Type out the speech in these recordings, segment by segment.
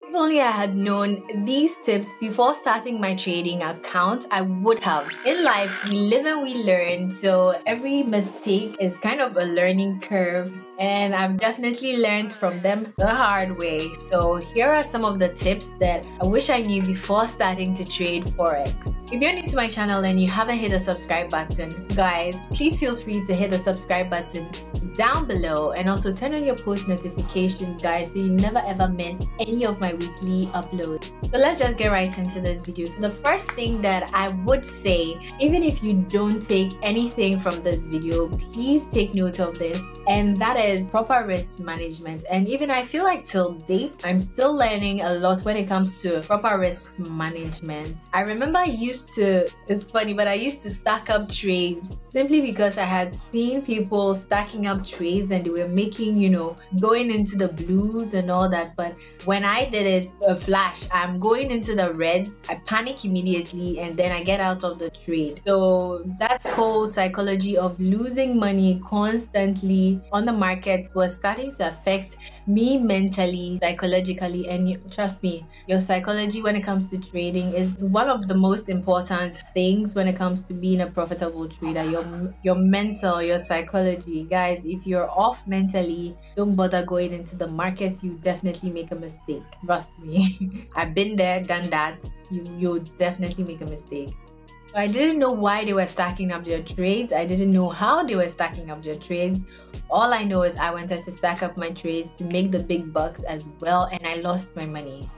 If only I had known these tips before starting my trading account, I would have. In life, we live and we learn, so every mistake is kind of a learning curve, and I've definitely learned from them the hard way. So here are some of the tips that I wish I knew before starting to trade Forex. If you're new to my channel and you haven't hit the subscribe button, guys, please feel free to hit the subscribe button down below and also turn on your post notification, guys, so you never ever miss any of my weekly uploads. So let's just get right into this video. So the first thing that I would say, even if you don't take anything from this video, please take note of this, and that is proper risk management. And even I feel like till date I'm still learning a lot when it comes to proper risk management. I remember it's funny, but I used to stack up trades simply because I had seen people stacking up trades and they were making, going into the blues and all that. But when I did it, a flash, I'm going into the reds, I panic immediately and then I get out of the trade. So that's whole psychology of losing money constantly on the market was starting to affect me mentally, psychologically. And trust me, your psychology when it comes to trading is one of the most important things when it comes to being a profitable trader. Your mental, your psychology. Guys, if you're off mentally, don't bother going into the markets. You definitely make a mistake. Trust me. I've been there, done that. You'll definitely make a mistake. I didn't know why they were stacking up their trades. I didn't know how they were stacking up their trades. All I know is I wanted to stack up my trades to make the big bucks as well, and I lost my money.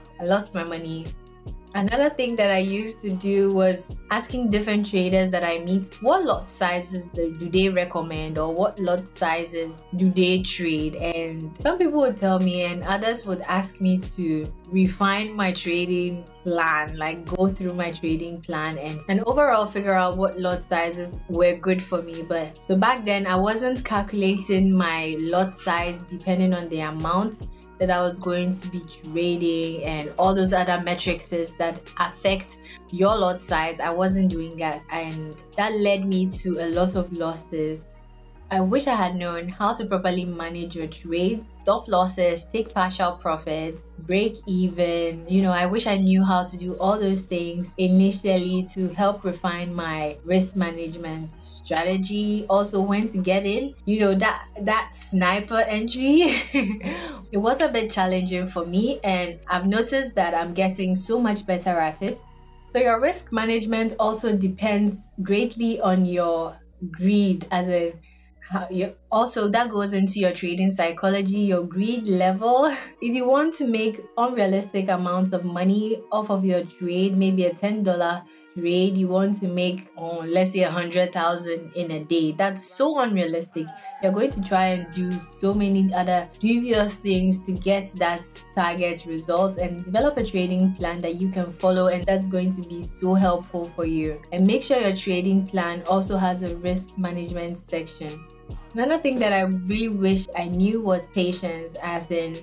Another thing that I used to do was asking different traders that I meet what lot sizes do they recommend, or what lot sizes do they trade. And some people would tell me, and others would ask me to refine my trading plan, like go through my trading plan and overall figure out what lot sizes were good for me. But so back then I wasn't calculating my lot size depending on the amount that I was going to be trading and all those other metrics that affect your lot size. I wasn't doing that, and that led me to a lot of losses. I wish I had known how to properly manage your trades, stop losses, take partial profits, break even. I wish I knew how to do all those things initially to help refine my risk management strategy. Also, when to get in, that sniper entry. It was a bit challenging for me, and I've noticed that I'm getting so much better at it. So your risk management also depends greatly on your greed, also that goes into your trading psychology, your greed level. If you want to make unrealistic amounts of money off of your trade, maybe a $10 trade, you want to make let's say 100,000 in a day. That's so unrealistic. You're going to try and do so many other devious things to get that target result, and develop a trading plan that you can follow, and that's going to be so helpful for you. And make sure your trading plan also has a risk management section. Another thing that I really wish I knew was patience, as in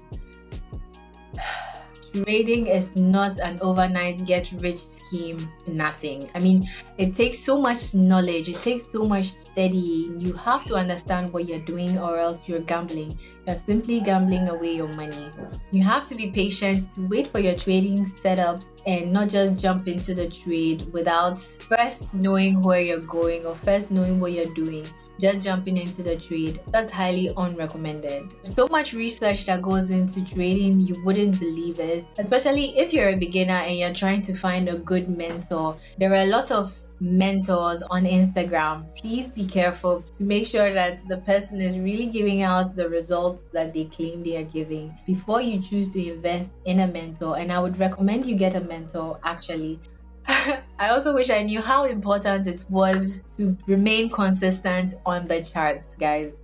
trading is not an overnight get rich scheme. Nothing. I mean, it takes so much knowledge, it takes so much studying. You have to understand what you're doing, or else you're gambling. You're simply gambling away your money. You have to be patient to wait for your trading setups and not just jump into the trade without first knowing where you're going or first knowing what you're doing. Just jumping into the trade, that's highly unrecommended. So much research that goes into trading, you wouldn't believe it. Especially if you're a beginner and you're trying to find a good mentor. There are a lot of mentors on Instagram. Please be careful to make sure that the person is really giving out the results that they claim they are giving before you choose to invest in a mentor. And I would recommend you get a mentor, actually. I also wish I knew how important it was to remain consistent on the charts, guys.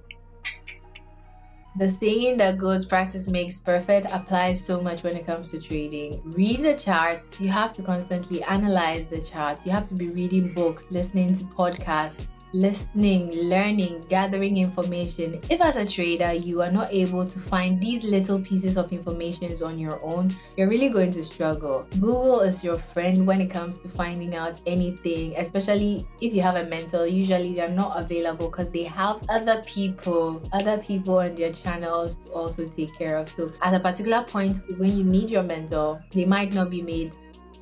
The saying that goes, practice makes perfect, applies so much when it comes to trading. Read the charts. You have to constantly analyze the charts. You have to be reading books, listening to podcasts. listening, learning, gathering information. If as a trader you are not able to find these little pieces of information on your own, you're really going to struggle. Google is your friend when it comes to finding out anything, especially if you have a mentor. Usually they're not available because they have other people on their channels to also take care of. So at a particular point when you need your mentor, they might not be made.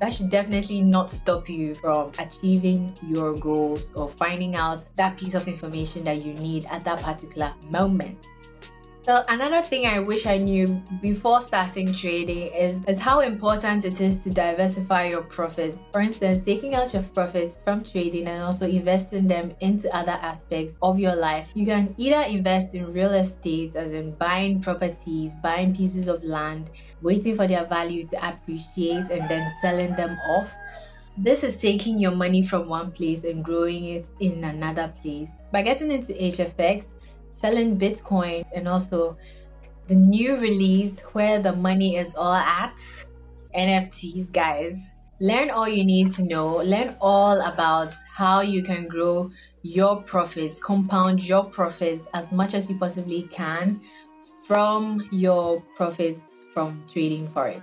That should definitely not stop you from achieving your goals or finding out that piece of information that you need at that particular moment. So another thing I wish I knew before starting trading is how important it is to diversify your profits. For instance, taking out your profits from trading and also investing them into other aspects of your life. You can either invest in real estate, as in buying properties, buying pieces of land, waiting for their value to appreciate and then selling them off. This is taking your money from one place and growing it in another place. By getting into HFX, selling Bitcoin, and also the new release where the money is all at, NFTs, guys. Learn all you need to know. Learn all about how you can grow your profits, compound your profits as much as you possibly can from your profits from trading Forex.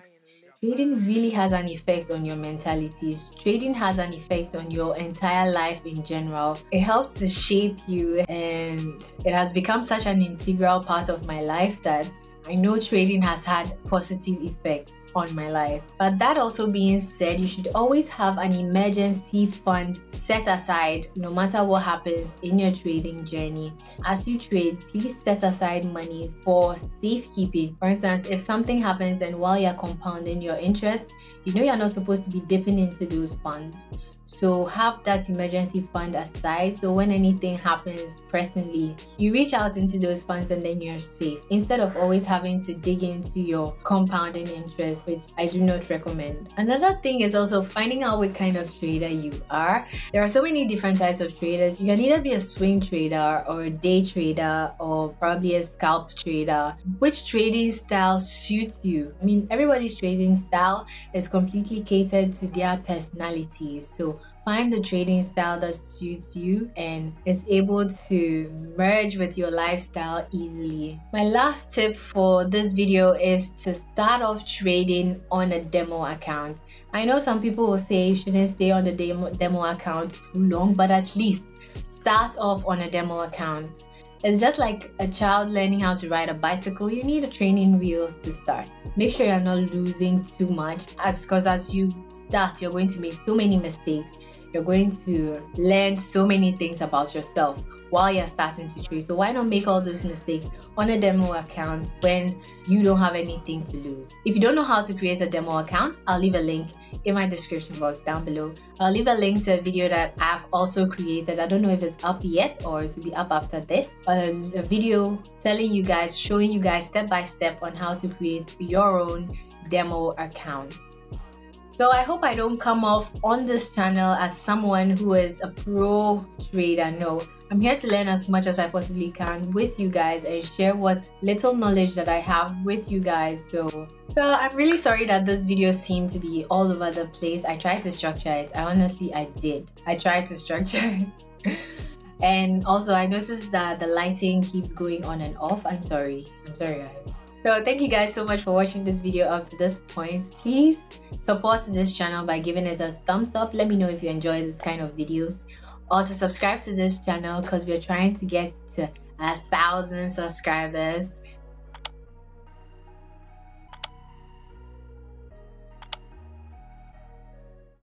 Trading really has an effect on your mentalities. Trading has an effect on your entire life in general. It helps to shape you, and it has become such an integral part of my life that I know trading has had positive effects on my life. But that also being said, you should always have an emergency fund set aside no matter what happens in your trading journey. As you trade, please set aside monies for safekeeping. For instance, if something happens and while you're compounding your interest, you know you're not supposed to be dipping into those funds. So have that emergency fund aside, so when anything happens presently, you reach out into those funds and then you're safe, instead of always having to dig into your compounding interest, which I do not recommend. Another thing is also finding out what kind of trader you are. There are so many different types of traders. You can either be a swing trader or a day trader or probably a scalp trader. Which trading style suits you? I mean, everybody's trading style is completely catered to their personalities. So find the trading style that suits you and is able to merge with your lifestyle easily. My last tip for this video is to start off trading on a demo account. I know some people will say you shouldn't stay on the demo account too long, but at least start off on a demo account. It's just like a child learning how to ride a bicycle. You need a training wheels to start. Make sure you're not losing too much, because as you start, you're going to make so many mistakes. You're going to learn so many things about yourself while you're starting to trade. So why not make all those mistakes on a demo account when you don't have anything to lose? If you don't know how to create a demo account, I'll leave a link in my description box down below. I'll leave a link to a video that I've also created. I don't know if it's up yet or it will be up after this, but a video telling you guys, showing you guys step by step on how to create your own demo account. So I hope I don't come off on this channel as someone who is a pro trader. No, I'm here to learn as much as I possibly can with you guys and share what little knowledge that I have with you guys. So I'm really sorry that this video seemed to be all over the place. I tried to structure it. I did. I tried to structure it. And also I noticed that the lighting keeps going on and off. I'm sorry guys. So thank you guys so much for watching this video up to this point. Please support this channel by giving it a thumbs up. Let me know if you enjoy this kind of videos. Also subscribe to this channel because we're trying to get to 1,000 subscribers.